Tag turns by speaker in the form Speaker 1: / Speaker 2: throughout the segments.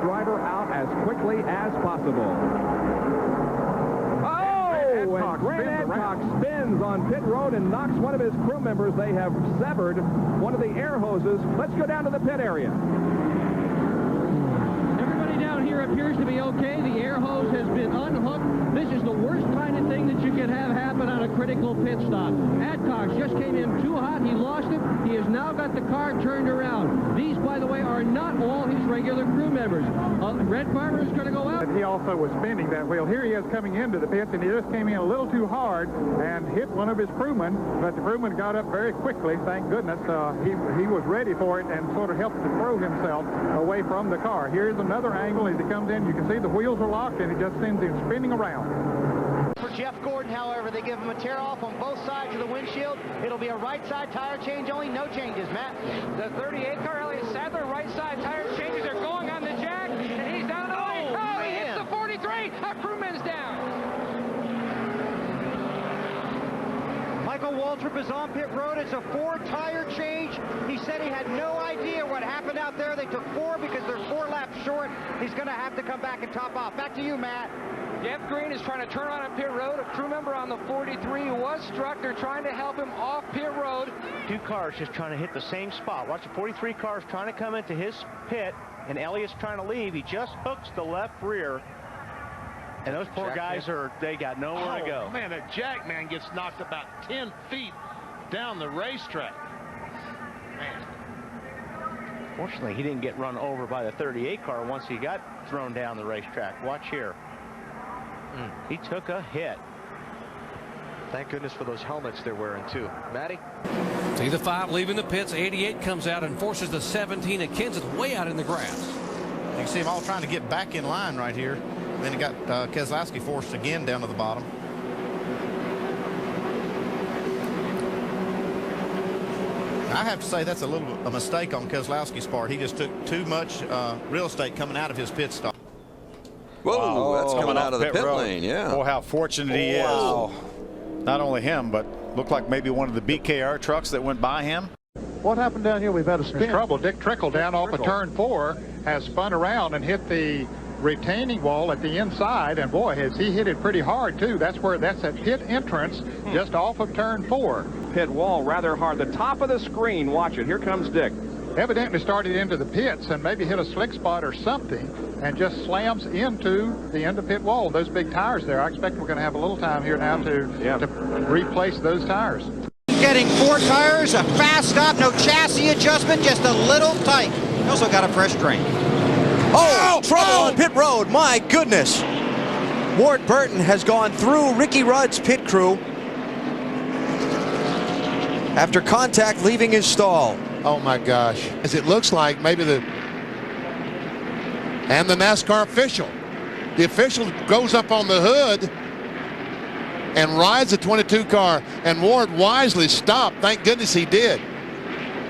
Speaker 1: driver out as quickly as possible. Oh, and Grant Adcock spins on pit road and knocks one of his crew members. They have severed one of the air hoses. Let's go down to the pit area.
Speaker 2: Everybody down here appears to be okay. The air hose has been unhooked. This is the worst kind of thing that you could have happen on a critical pit stop. Adcock just came in too hot. He lost it. He has now got the car turned around. These, by the way, are not all his regular crew members. Red Farmer is going to go out.
Speaker 3: He also was spinning that wheel. Here he is coming into the pits, and he just came in a little too hard and hit one of his crewmen, but the crewman got up very quickly, thank goodness. He was ready for it and sort of helped to throw himself away from the car. Here's another angle as he comes in. You can see the wheels are locked, and he just sends him spinning around.
Speaker 4: For Jeff Gordon, however, they give him a tear-off on both sides of the windshield. It'll be a right-side tire change only, no changes, Matt.
Speaker 5: The 38 car, Elliott Sadler, right-side tire changes are going on the jack, and he's down the lane. Oh, he hits the 43. Our crewman's down.
Speaker 4: Michael Waltrip is on pit road. It's a 4-tire change. He said he had no idea what happened out there. They took 4 because they're 4 laps short. He's going to have to come back and top off. Back to you, Matt.
Speaker 5: Jeff Green is trying to turn on pit road. A crew member on the 43 was struck. They're trying to help him off pit road.
Speaker 4: 2 cars just trying to hit the same spot. Watch, the 43 cars trying to come into his pit, and Elliott's trying to leave. He just hooks the left rear. And those poor guys they got nowhere to go.
Speaker 6: Man, that jack man gets knocked about 10 feet down the racetrack. Man.
Speaker 4: Fortunately, he didn't get run over by the 38 car once he got thrown down the racetrack. Watch here. He took a hit. Thank goodness for those helmets they're wearing, too. Matty?
Speaker 7: See the 5 leaving the pits. 88 comes out and forces the 17 at Kenseth way out in the grass.
Speaker 8: You can see them all trying to get back in line right here. Then he got Keselowski forced again down to the bottom. I have to say that's a mistake on Keselowski's part. He just took too much real estate coming out of his pit stop.
Speaker 9: Whoa, that's coming out of the pit lane, yeah.
Speaker 10: Oh, how fortunate he is. Not only him, but looked like maybe one of the BKR trucks that went by him.
Speaker 3: What happened down here? We've had a spin. There's trouble. Dick Trickle down off of turn 4 has spun around and hit the retaining wall at the inside, and boy, has he hit it pretty hard too. That's that pit entrance just off of turn 4.
Speaker 1: Pit wall rather hard. The top of the screen, watch it. Here comes Dick.
Speaker 3: Evidently started into the pits and maybe hit a slick spot or something and just slams into the end of pit wall. Those big tires there. I expect we're going to have a little time here now to replace those tires.
Speaker 4: Getting 4 tires, a fast stop, no chassis adjustment, just a little tight. He also got a fresh drain.
Speaker 9: Oh, trouble on pit road. My goodness. Ward Burton has gone through Ricky Rudd's pit crew after contact leaving his stall.
Speaker 11: Oh my gosh. As it looks like maybe the NASCAR official. The official goes up on the hood and rides the 22 car, and Ward wisely stopped. Thank goodness he did.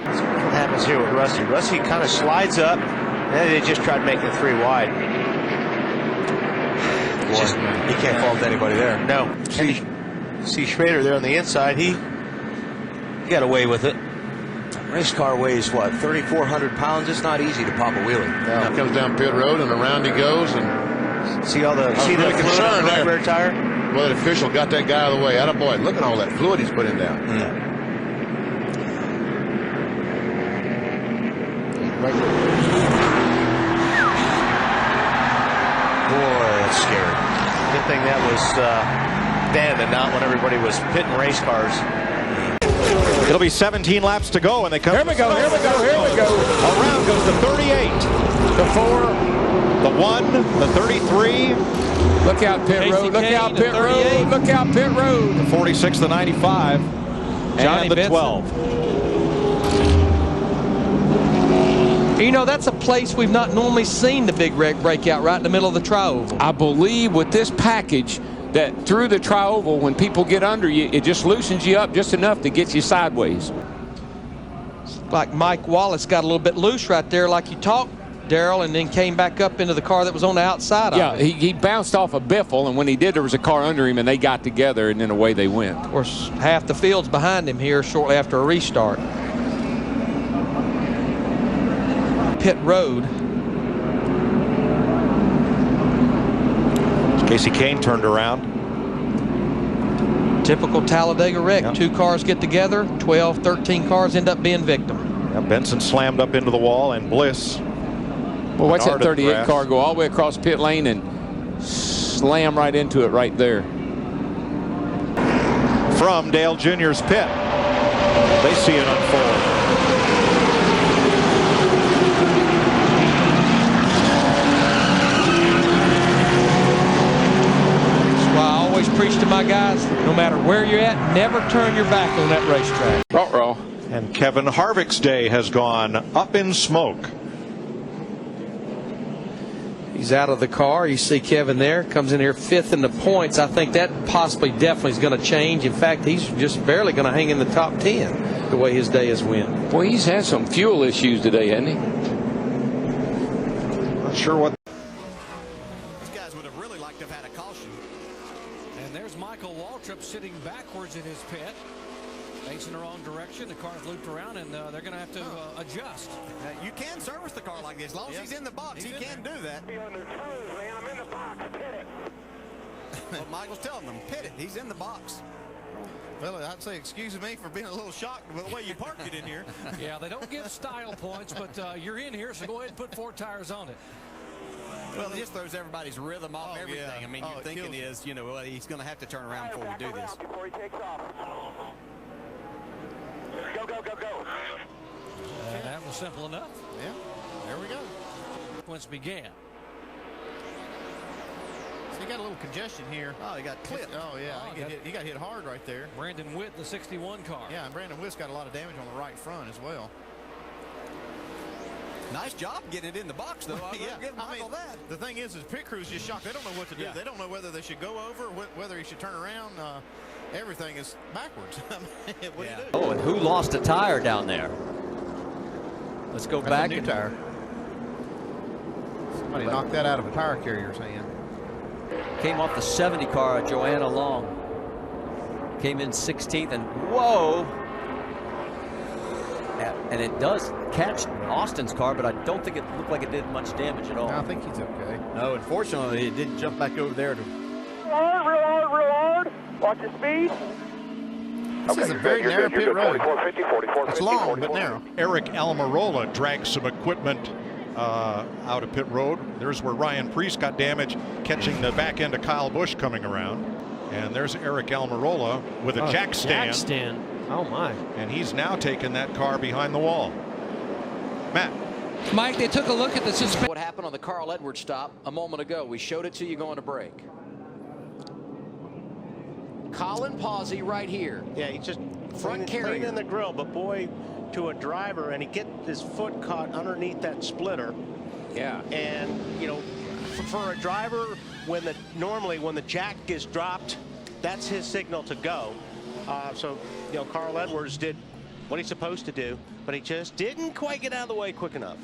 Speaker 4: That's what happens here with Rusty. Rusty kind of slides up, and they just tried making it 3 wide.
Speaker 9: Boy, he can't fault anybody there.
Speaker 4: No. See Schrader there on the inside. He got away with it.
Speaker 9: Race car weighs what, 3,400 pounds? It's not easy to pop a wheelie.
Speaker 11: Now comes down pit road and around he goes, and
Speaker 4: see all the
Speaker 11: really concerned
Speaker 4: there. Rear tire.
Speaker 11: Well, the official got that guy out of the way. Attaboy, look at all that fluid he's putting down.
Speaker 4: Boy, that's scary. Good thing that was then and not when everybody was pitting race cars.
Speaker 10: It'll be 17 laps to go, and they come.
Speaker 3: Here we go.
Speaker 10: Around goes the 38, the 4, the 1, the 33.
Speaker 3: Look out pit road. Look out pit road. Look out pit road.
Speaker 10: The 46, the 95, and the 12.
Speaker 12: You know, that's a place we've not normally seen the big wreck breakout, right in the middle of the tri-oval.
Speaker 13: I believe with this package that through the tri-oval, when people get under you, it just loosens you up just enough to get you sideways.
Speaker 12: It's like Mike Wallace got a little bit loose right there like you talked, Darrell, and then came back up into the car that was on the outside of it.
Speaker 13: Yeah, he bounced off a biffle, and when he did, there was a car under him, and they got together, and then away they went.
Speaker 12: Of course, half the field's behind him here shortly after a restart. Pit road.
Speaker 10: Casey Kane turned around.
Speaker 12: Typical Talladega wreck. Yeah. 2 cars get together, 12, 13 cars end up being victim.
Speaker 10: Yeah, Benson slammed up into the wall, and Bliss.
Speaker 13: Well, watch that 38 car go all the way across pit lane and slam right into it right there.
Speaker 10: From Dale Jr.'s pit, they see it unfold.
Speaker 12: Preach to my guys, no matter where you're at, never turn your back on that racetrack.
Speaker 13: Ruh-roh.
Speaker 10: And Kevin Harvick's day has gone up in smoke.
Speaker 12: He's out of the car. You see Kevin there, comes in here 5th in the points. I think that possibly definitely is going to change. In fact, he's just barely going to hang in the top 10 the way his day has went.
Speaker 13: Boy, he's had some fuel issues today, hasn't he?
Speaker 10: Not sure what.
Speaker 7: Michael Waltrip sitting backwards in his pit, facing the wrong direction. The car's looped around, and they're going to have to adjust.
Speaker 9: You can service the car like this. As long as he's in the box, he can do that.
Speaker 14: I'm in the box. Pit it.
Speaker 9: Well, Michael's telling them, pit it. He's in the box. Well, I'd say excuse me for being a little shocked with the way you parked it in here.
Speaker 7: Yeah, they don't give style points, but you're in here, so go ahead and put 4 tires on it.
Speaker 9: Well, it just throws everybody's rhythm off everything. Yeah. I mean, you're thinking is, you know, well, he's going to have to turn around before we do this.
Speaker 14: Before he takes off. Go, go, go, go.
Speaker 7: That was simple enough.
Speaker 9: Yeah, there we go.
Speaker 7: Once began.
Speaker 9: So you got a little congestion here. Oh, he got clipped. Oh, yeah. He got hit hard right there.
Speaker 7: Brandon Witt, the 61 car.
Speaker 9: Yeah, and Brandon Witt's got a lot of damage on the right front as well. Nice job getting it in the box, though. Yeah. I mean, the thing is pit crew's just shocked. They don't know what to do. Yeah. They don't know whether they should go over, whether he should turn around. Everything is backwards. What do you do?
Speaker 15: Oh, and who lost a tire down there? Let's go back.
Speaker 9: A new tire. Somebody knocked that out of a tire carrier's hand.
Speaker 15: Came off the 70 car, Joanna Long. Came in 16th, and whoa! And it does catch Austin's car, but I don't think it looked like it did much damage at all.
Speaker 9: No, I think he's okay. No, unfortunately, it didn't jump back over there.
Speaker 14: Real hard. Watch your speed.
Speaker 11: This is a very narrow pit road. It's long, but narrow.
Speaker 10: Eric Almirola dragged some equipment out of pit road. There's where Ryan Preece got damage, catching the back end of Kyle Busch coming around. And there's Eric Almirola with a jack stand.
Speaker 2: Jack stand. Oh, my.
Speaker 10: And he's now taken that car behind the wall. Matt.
Speaker 2: Mike, they took a look at the suspension.
Speaker 16: What happened on the Carl Edwards stop a moment ago? We showed it to you going to break. Colin Pawsey right here.
Speaker 4: Yeah, he just
Speaker 16: front carrier.
Speaker 4: Clean in the grill, but boy, to a driver, and he get his foot caught underneath that splitter.
Speaker 16: Yeah.
Speaker 4: And, you know, for a driver, normally when the jack is dropped, that's his signal to go. So, you know, Carl Edwards did what he's supposed to do, but he just didn't quite get out of the way quick enough.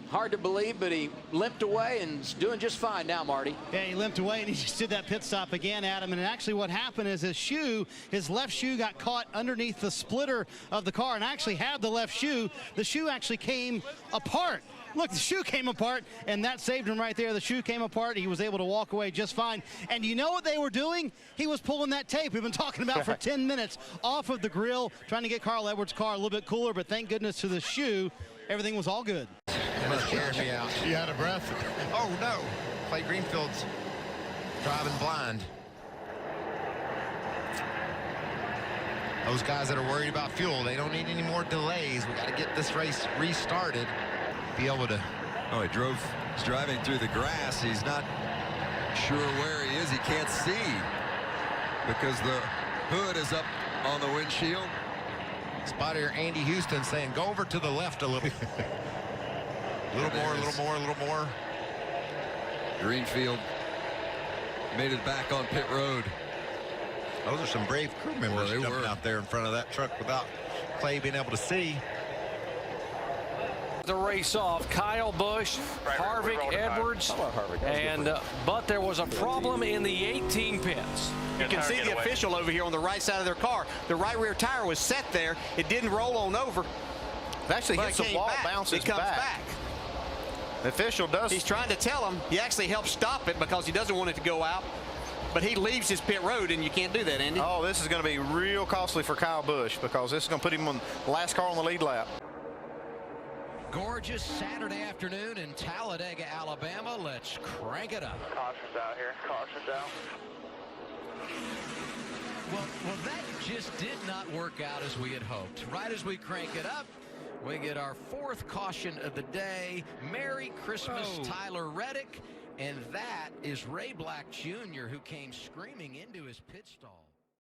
Speaker 16: Hard to believe, but he limped away and is doing just fine now, Marty.
Speaker 17: Yeah, he limped away and he just did that pit stop again, Adam. And actually what happened is his left shoe got caught underneath the splitter of the car and actually had the left shoe. The shoe actually came apart. Look, the shoe came apart, and that saved him right there. The shoe came apart. He was able to walk away just fine. And you know what they were doing? He was pulling that tape we've been talking about for 10 minutes off of the grill, trying to get Carl Edwards' car a little bit cooler, but thank goodness to the shoe, everything was all good.
Speaker 11: Me out. You out of breath? Oh, no. Clay Greenfield's driving blind. Those guys that are worried about fuel, they don't need any more delays. We got to get this race restarted. Be able to.
Speaker 18: Oh, he's driving through the grass. He's not sure where he is. He can't see because the hood is up on the windshield.
Speaker 11: Spotter Andy Houston saying, go over to the left a little. A little more.
Speaker 18: Greenfield made it back on pit road.
Speaker 11: Those are some brave crew members jumping out there in front of that truck without Clay being able to see.
Speaker 7: The race off, Kyle Busch, Harvick, Edwards, but there was a problem in the 18 pits.
Speaker 9: You can see the official over here on the right side of their car. The right rear tire was set there. It didn't roll on over. It actually hits the wall, bounces back. The official does. He's trying to tell him. He actually helped stop it because he doesn't want it to go out.
Speaker 19: but he leaves his pit road, and you can't do that, Andy.
Speaker 8: Oh, this is going to be real costly for Kyle Busch because this is going to put him on the last car on the lead lap.
Speaker 7: Gorgeous Saturday afternoon in Talladega, Alabama. Let's crank it up.
Speaker 14: Caution's out here. Caution's out.
Speaker 7: Well, that just did not work out as we had hoped. Right as we crank it up, we get our 4th caution of the day. Merry Christmas, Tyler Reddick. And that is Ray Black Jr., who came screaming into his pit stall.